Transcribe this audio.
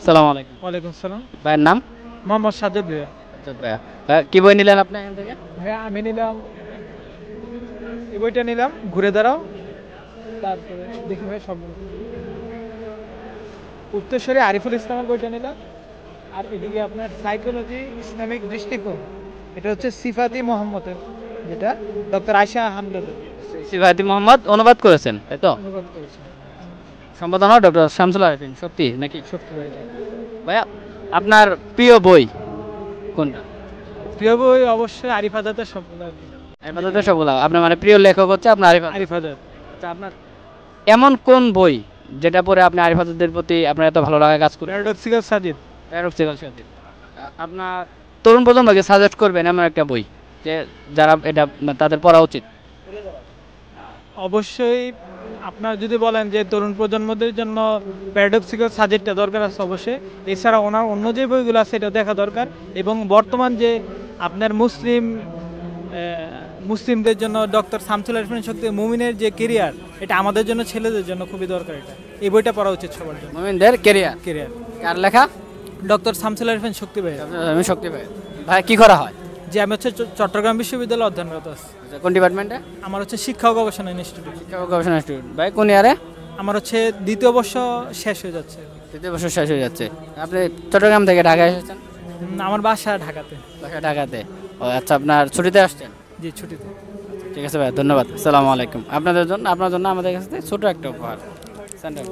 সালাম আলাইকুম। ওয়ালাইকুম সালাম। ভাইয়ের নাম? মোহাম্মদ সাজ্জাদ ভাইয়া। আচ্ছা ভাইয়া, ভাইয়া কি বই নিলেন আপনি এখান থেকে? ভাইয়া আমি নিলাম, এই বইটা নিলাম, ঘুরে দাঁড়াও। তারপরে দেখি ভাই সব উত্তরসূরি আরিফুল ইসলামের বইটা নিলাম। আর এদিকে আপনার সাইকোলজি ইসলামিক দৃষ্টিকোণ, এটা হচ্ছে সিফাতি মোহাম্মদের, যেটা ডক্টর আয়শা হামদাদের সিফাতি মোহাম্মদ অনুবাদ করেছেন, তাই তো? অনুবাদ করেছে। সম্পাদনা ডক্টর শামসুল আরিফিন, সত্যি নাকি? সত্যি ভাই। ভাইয়া আপনার প্রিয় বই কোনটা? প্রিয় বই অবশ্যই আরিফ আজাদের সবগুলো আর কি। আরিফাজাতে সবগুলা আপনার মানে প্রিয় লেখক হচ্ছে আপনার আরিফাজাদ। আরিফ আজাদ। আচ্ছা, আপনার এমন কোন বই যেটা পড়ে আপনি আরিফাজাদের প্রতি আপনার এত ভালো লাগা কাজ করে? প্যারাডক্সিক্যাল সাজিদ। প্যারক্সিক্যাল সাদিক। আপনার তরুণ প্রজন্মকে সাজেস্ট করবেন এমন একটা বই যে যারা এটা তাদের পড়া উচিত? অবশ্যই আপনার যদি বলেন যে তরুণ প্রজন্মদের জন্য প্যারাডক্সিক্যাল সাবজেক্টটা দরকার আছে অবশ্যই। এছাড়া ওনার অন্য যে বইগুলো আছে এটা দেখা দরকার। এবং বর্তমান যে আপনার মুসলিমদের জন্য ডক্টর শামসুল আরিফিন শক্তি মুমিনের যে কেরিয়ার, এটা আমাদের জন্য ছেলেদের জন্য খুবই দরকার। এটা এই বইটা পড়া উচিত সবার জন্য। মুমিনদের কেরিয়ার কেরিয়ার কার লেখা? ডক্টর শামসুল আরিফিন শক্তি ভাই। আমি শক্তি ভাই। ভাই কি করা হয়? যে আমি হচ্ছে চট্টগ্রাম বিশ্ববিদ্যালয়ে অধ্যয়নরত আছি। আচ্ছা, কোন ডিপার্টমেন্টে? আমার হচ্ছে শিক্ষা ও গবেষণা ইনস্টিটিউট। শিক্ষা ও গবেষণা ইনস্টিটিউট। ভাই কোন ইয়ারে? আমার হচ্ছে দ্বিতীয় বর্ষ শেষ হয়ে যাচ্ছে। তৃতীয় বছর শেষ হয়ে যাচ্ছে। আপনি চট্টগ্রাম থেকে ঢাকায় এসেছেন? আমার বাসা ঢাকাতে। বাসা ঢাকাতে। ও আচ্ছা, আপনার ছুটিতে আসছেন? জি, ছুটিতে। ঠিক আছে ভাই, ধন্যবাদ। আসসালামু আলাইকুম। আপনার জন্য আমাদের কাছে ছোট একটা উপহার। সেন্টার